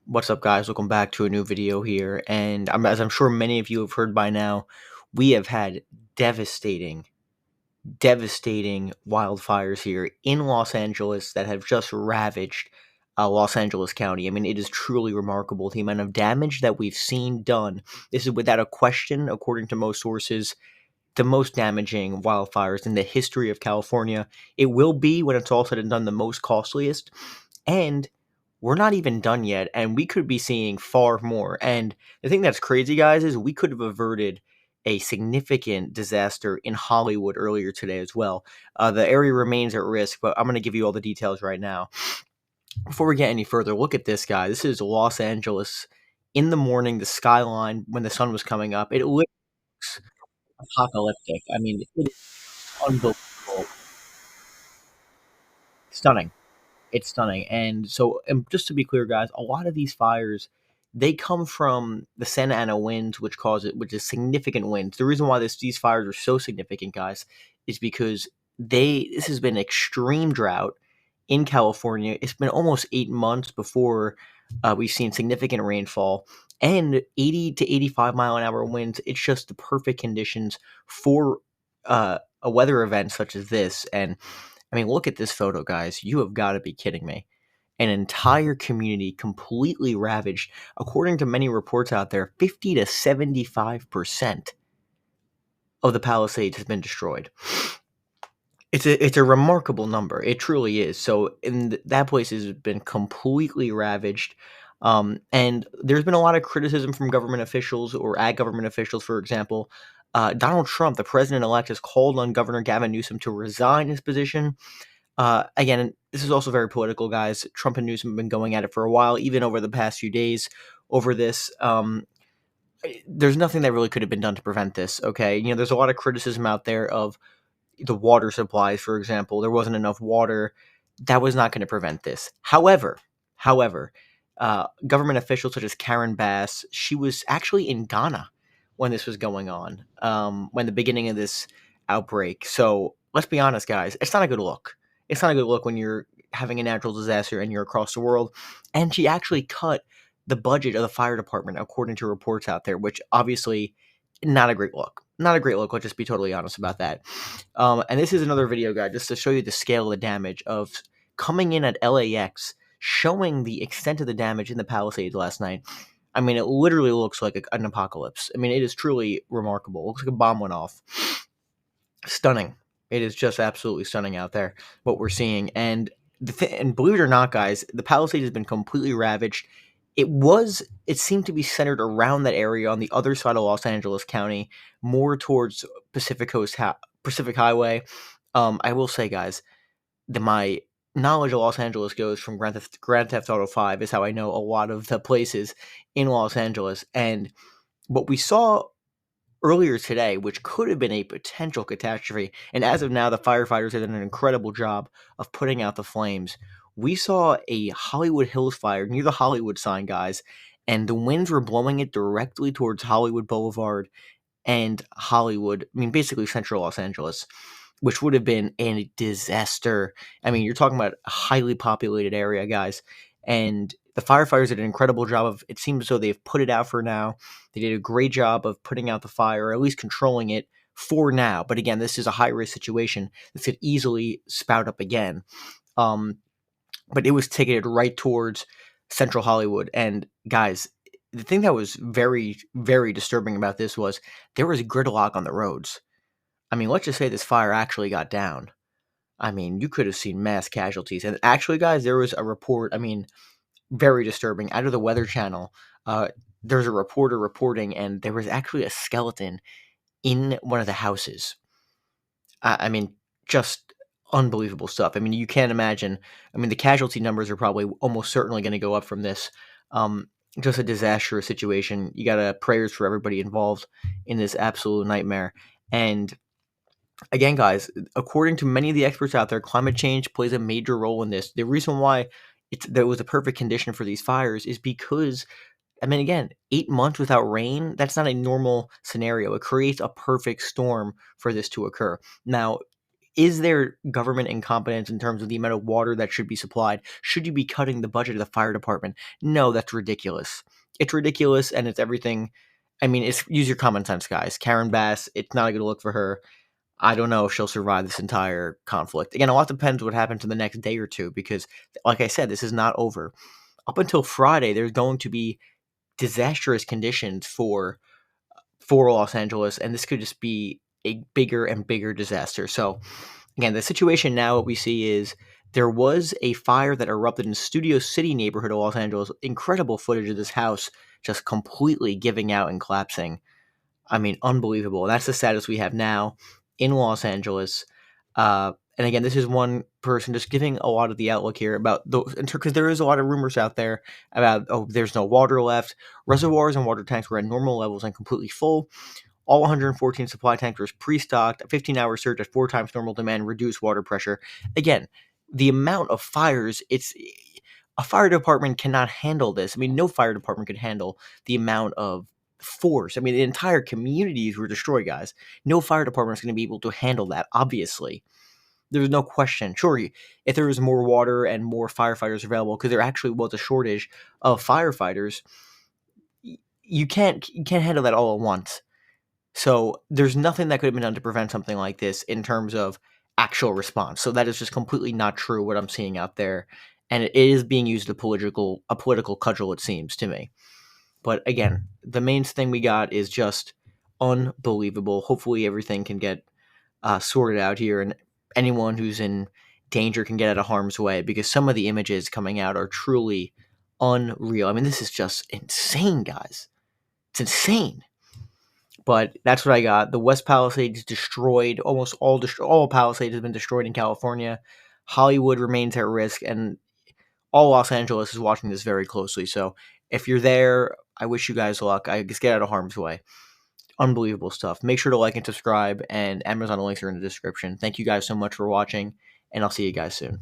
What's up, guys? Welcome back to a new video here. And as I'm sure many of you have heard by now, we have had devastating wildfires here in Los Angeles that have just ravaged Los Angeles County. I mean, it is truly remarkable the amount of damage that we've seen done. This is without a question, according to most sources, the most damaging wildfires in the history of California. It will be, when it's all said and done, the most costliest. And we're not even done yet, and we could be seeing far more. And the thing that's crazy, guys, is we could have averted a significant disaster in Hollywood earlier today as well. The area remains at risk, but I'm going to give you all the details right now. Before we get any further, look at this, guy. This is Los Angeles in the morning, the skyline when the sun was coming up. It looks apocalyptic. I mean, it is unbelievable. Stunning. It's stunning. And just to be clear, guys, a lot of these fires, they come from the Santa Ana winds, which is significant winds. The reason why these fires are so significant, guys, is because this has been extreme drought in California. It's been almost 8 months before we've seen significant rainfall and 80 to 85-mile-an-hour winds. It's just the perfect conditions for a weather event such as this. And I mean, look at this photo, guys. You have got to be kidding me. An entire community completely ravaged. According to many reports out there, 50 to 75% of the Palisades has been destroyed. It's a remarkable number. It truly is. So that place has been completely ravaged. And there's been a lot of criticism from government officials or ag government officials, for example. Donald Trump, the president-elect, has called on Governor Gavin Newsom to resign his position. Again, this is also very political, guys. Trump and Newsom have been going at it for a while, even over the past few days over this. There's nothing that really could have been done to prevent this, okay? You know, there's a lot of criticism out there of the water supplies, for example. There wasn't enough water. That was not going to prevent this. However, government officials such as Karen Bass, she was actually in Ghana when this was going on, when the beginning of this outbreak. So let's be honest, guys, it's not a good look. It's not a good look when you're having a natural disaster and you're across the world. And she actually cut the budget of the fire department, according to reports out there, which obviously not a great look. Not a great look. Let's just be totally honest about that. And this is another video, guide, just to show you the scale of the damage of coming in at LAX, showing the extent of the damage in the Palisades last night. I mean, it literally looks like an apocalypse. I mean, it is truly remarkable. It looks like a bomb went off. Stunning. It is just absolutely stunning out there, what we're seeing. And and believe it or not, guys, the Palisades has been completely ravaged. It seemed to be centered around that area on the other side of Los Angeles County, more towards Pacific Highway. I will say, guys, my knowledge of Los Angeles goes from Grand Theft Auto 5 is how I know a lot of the places in Los Angeles. And what we saw earlier today, which could have been a potential catastrophe, and as of now, the firefighters have done an incredible job of putting out the flames. We saw a Hollywood Hills fire near the Hollywood sign, guys, and the winds were blowing it directly towards Hollywood Boulevard and Hollywood, I mean, basically central Los Angeles, which would have been a disaster. I mean, you're talking about a highly populated area, guys, and the firefighters did an incredible job of, it seems as though they've put it out for now. They did a great job of putting out the fire, or at least controlling it for now. But again, this is a high-risk situation. This could easily spout up again. But it was ticketed right towards Central Hollywood. And guys, the thing that was very, very disturbing about this was there was gridlock on the roads. I mean, let's just say this fire actually got down. I mean, you could have seen mass casualties. And actually, guys, there was a report, I mean, very disturbing, out of the Weather Channel. There's a reporter reporting, and there was actually a skeleton in one of the houses. I mean, just unbelievable stuff. I mean, you can't imagine. I mean, the casualty numbers are probably almost certainly going to go up from this. Just a disastrous situation. You got prayers for everybody involved in this absolute nightmare. And again, guys, according to many of the experts out there, climate change plays a major role in this. The reason why there was a perfect condition for these fires is because, I mean, again, 8 months without rain, that's not a normal scenario. It creates a perfect storm for this to occur. Now, Is there government incompetence in terms of the amount of water that should be supplied? Should you be cutting the budget of the fire department? No, that's ridiculous. It's ridiculous, and it's everything. I mean, it's use your common sense, guys. Karen Bass, it's not a good look for her. I don't know if she'll survive this entire conflict. Again, a lot depends what happens in the next day or two because, like I said, this is not over. Up until Friday, there's going to be disastrous conditions for Los Angeles, and this could just be a bigger and bigger disaster. So, again, the situation now what we see is there was a fire that erupted in Studio City neighborhood of Los Angeles. Incredible footage of this house just completely giving out and collapsing. I mean, unbelievable. That's the status we have now in Los Angeles. And again, this is one person just giving a lot of the outlook here about those, because there is a lot of rumors out there about, oh, there's no water left. Reservoirs and water tanks were at normal levels and completely full. All 114 supply tankers pre-stocked. A 15-hour surge at 4 times normal demand reduced water pressure. Again, the amount of fires, it's a fire department cannot handle this. I mean, no fire department could handle the amount of force. I mean, the entire communities were destroyed, guys. No fire department is going to be able to handle that, obviously. There's no question. Sure, if there was more water and more firefighters available, because there actually was a shortage of firefighters, you can't handle that all at once. So there's nothing that could have been done to prevent something like this in terms of actual response. So that is just completely not true what I'm seeing out there, and it is being used as a political cudgel, it seems to me. But again, the main thing we got is just unbelievable. Hopefully, everything can get sorted out here, and anyone who's in danger can get out of harm's way because some of the images coming out are truly unreal. I mean, this is just insane, guys. It's insane. But that's what I got. The West Palisades destroyed. Almost all Palisades has been destroyed in California. Hollywood remains at risk, and all Los Angeles is watching this very closely. So if you're there, I wish you guys luck. I just get out of harm's way. Unbelievable stuff. Make sure to like and subscribe, and Amazon links are in the description. Thank you guys so much for watching, and I'll see you guys soon.